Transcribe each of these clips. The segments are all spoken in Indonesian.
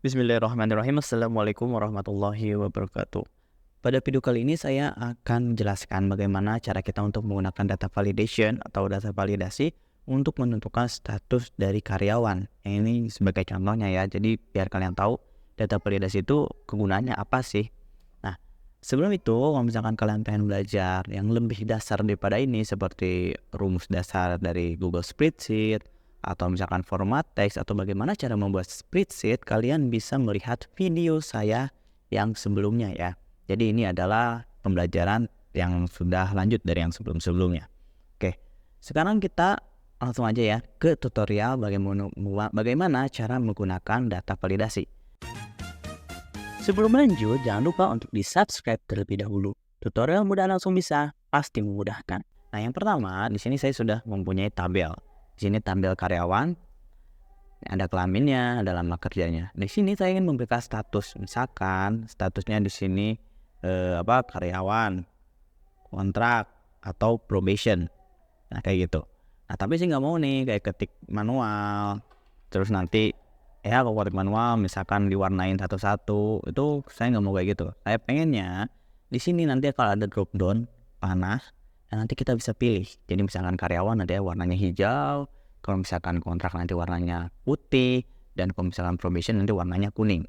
Bismillahirrahmanirrahim. Assalamualaikum warahmatullahi wabarakatuh. Pada video kali ini saya akan menjelaskan bagaimana cara kita untuk menggunakan data validation atau data validasi untuk menentukan status dari karyawan. Ini sebagai contohnya ya. Jadi biar kalian tahu data validasi itu kegunaannya apa sih. Nah, sebelum itu kalau misalkan kalian pengen belajar yang lebih dasar daripada ini seperti rumus dasar dari Google Spreadsheet atau misalkan format teks atau bagaimana cara membuat spreadsheet, kalian bisa melihat video saya yang sebelumnya ya. Jadi ini adalah pembelajaran yang sudah lanjut dari yang sebelum-sebelumnya. Oke, sekarang kita langsung aja ya ke tutorial bagaimana cara menggunakan data validasi. Sebelum lanjut, jangan lupa untuk di-subscribe terlebih dahulu. Tutorial mudah langsung bisa, pasti memudahkan. Nah, yang pertama, di sini saya sudah mempunyai tabel. Di sini tabel karyawan, ada kelaminnya, ada lama kerjanya. Di sini saya ingin memberikan status, misalkan statusnya di sini karyawan, kontrak atau probation. Nah, kayak gitu. Nah, tapi saya nggak mau nih kayak ketik manual, terus nanti ya kalau ketik manual misalkan diwarnain satu-satu, itu saya nggak mau kayak gitu. Saya pengennya di sini nanti kalau ada drop down panah, nah nanti kita bisa pilih. Jadi misalkan karyawan nanti warnanya hijau, kalau misalkan kontrak nanti warnanya putih, dan kalau misalkan probation nanti warnanya kuning.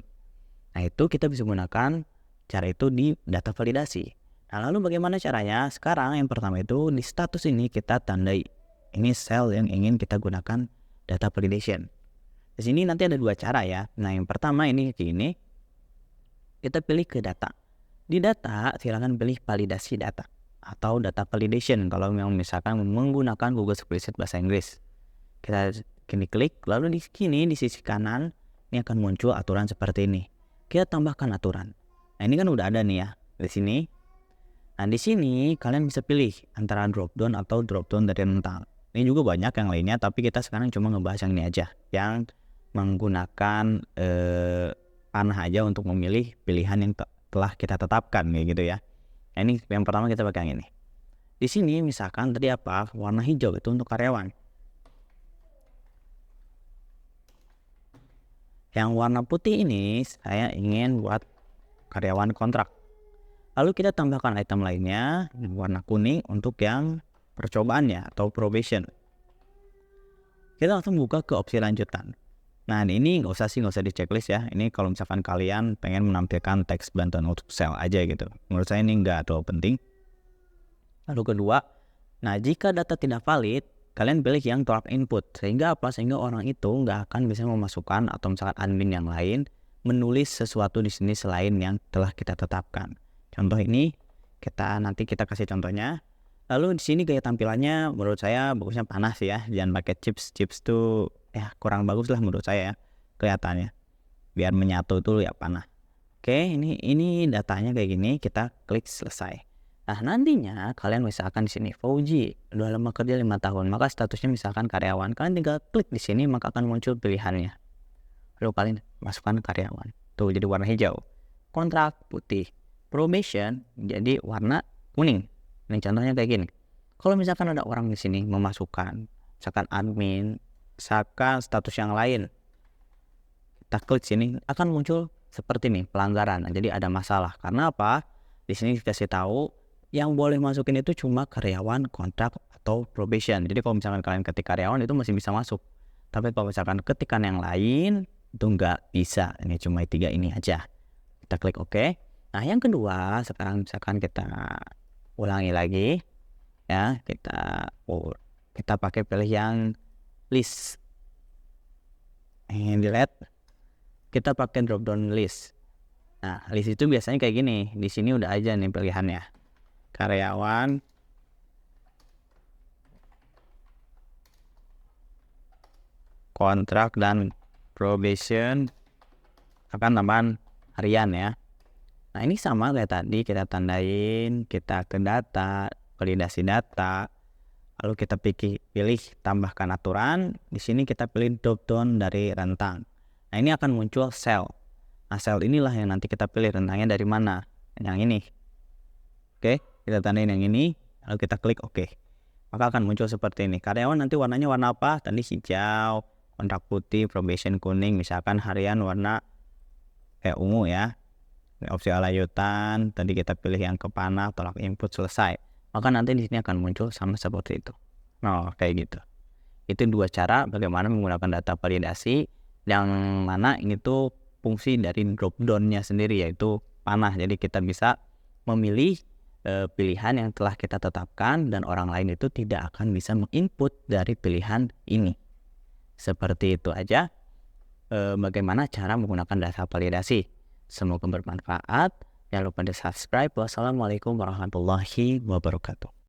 Nah, itu kita bisa gunakan cara itu di data validasi. Nah, lalu bagaimana caranya? Sekarang yang pertama itu di status ini kita tandai. Ini sel yang ingin kita gunakan data validation. Di sini nanti ada dua cara ya. Nah, yang pertama ini gini. Kita pilih ke data. Di data silakan pilih validasi data atau data validation kalau memang misalkan menggunakan Google Spreadsheet bahasa Inggris. Kita klik, lalu di sini di sisi kanan ini akan muncul aturan seperti ini. Kita tambahkan aturan. Nah, ini kan udah ada nih ya di sini. Nah, di sini kalian bisa pilih antara drop down atau drop down dari rentang. Ini juga banyak yang lainnya, tapi kita sekarang cuma ngebahas yang ini aja, yang menggunakan panah aja untuk memilih pilihan yang telah kita tetapkan kayak gitu ya. Nah, ini yang pertama kita pakai yang ini. Di sini misalkan tadi warna hijau itu untuk karyawan. Yang warna putih ini saya ingin buat karyawan kontrak. Lalu kita tambahkan item lainnya warna kuning untuk yang percobaannya atau probation. Kita langsung buka ke opsi lanjutan. Nah, ini nggak usah di checklist ya. Ini kalau misalkan kalian pengen menampilkan teks bantuan untuk sel aja gitu. Menurut saya ini nggak terlalu penting. Lalu kedua, nah jika data tidak valid, kalian pilih yang tolak input. Sehingga Sehingga orang itu nggak akan bisa memasukkan atau misalkan admin yang lain menulis sesuatu di sini selain yang telah kita tetapkan. Contoh ini nanti kita kasih contohnya. Lalu di sini gaya tampilannya menurut saya bagusnya panas ya. Jangan pakai chips tuh ya kurang bagus lah menurut saya ya kelihatannya. Biar menyatu tuh ya panah. Oke, ini datanya kayak gini, kita klik selesai. Nah, nantinya kalian misalkan di sini Fauji udah lama kerja 5 tahun, maka statusnya misalkan karyawan. Kalian tinggal klik di sini maka akan muncul pilihannya. Lalu kalian masukkan karyawan. Tuh jadi warna hijau. Kontrak putih. Probation jadi warna kuning. Ini contohnya kayak gini. Kalau misalkan ada orang di sini memasukkan, misalkan admin, misalkan status yang lain, kita klik sini akan muncul seperti ini pelanggaran. Nah, jadi ada masalah. Karena apa? Di sini dikasih tahu yang boleh masukin itu cuma karyawan, kontrak atau probation. Jadi kalau misalkan kalian ketik karyawan itu masih bisa masuk. Tapi kalau misalkan ketikan yang lain itu nggak bisa. Ini cuma 3 ini aja. Kita klik OK. Nah, yang kedua sekarang misalkan kita ulangi lagi ya, kita pakai pilih yang list. Delete. Kita pakai drop down list. Nah, list itu biasanya kayak gini. Di sini udah aja nih pilihannya. Karyawan, kontrak dan probation akan tambahan harian ya. Nah, ini sama kayak tadi, kita tandain, kita ke data, validasi data, lalu kita pilih tambahkan aturan. Di sini kita pilih drop down dari rentang. Nah, ini akan muncul sel. Nah, sel inilah yang nanti kita pilih rentangnya dari mana. Yang ini. Oke, kita tandain yang ini, lalu kita klik OK. Maka akan muncul seperti ini. Karyawan nanti warnanya warna apa? Tadi hijau, kontrak putih, probation kuning, misalkan harian warna kayak ungu ya. Opsi layutan, tadi kita pilih yang ke panah, tolak input, selesai. Maka nanti di sini akan muncul sama seperti itu. Nah, kayak gitu. Itu dua cara bagaimana menggunakan data validasi, yang mana ini tuh fungsi dari drop down-nya sendiri, yaitu panah. Jadi kita bisa memilih pilihan yang telah kita tetapkan, dan orang lain itu tidak akan bisa menginput dari pilihan ini. Seperti itu aja bagaimana cara menggunakan data validasi. Semoga bermanfaat. Jangan lupa di subscribe. Wassalamualaikum warahmatullahi wabarakatuh.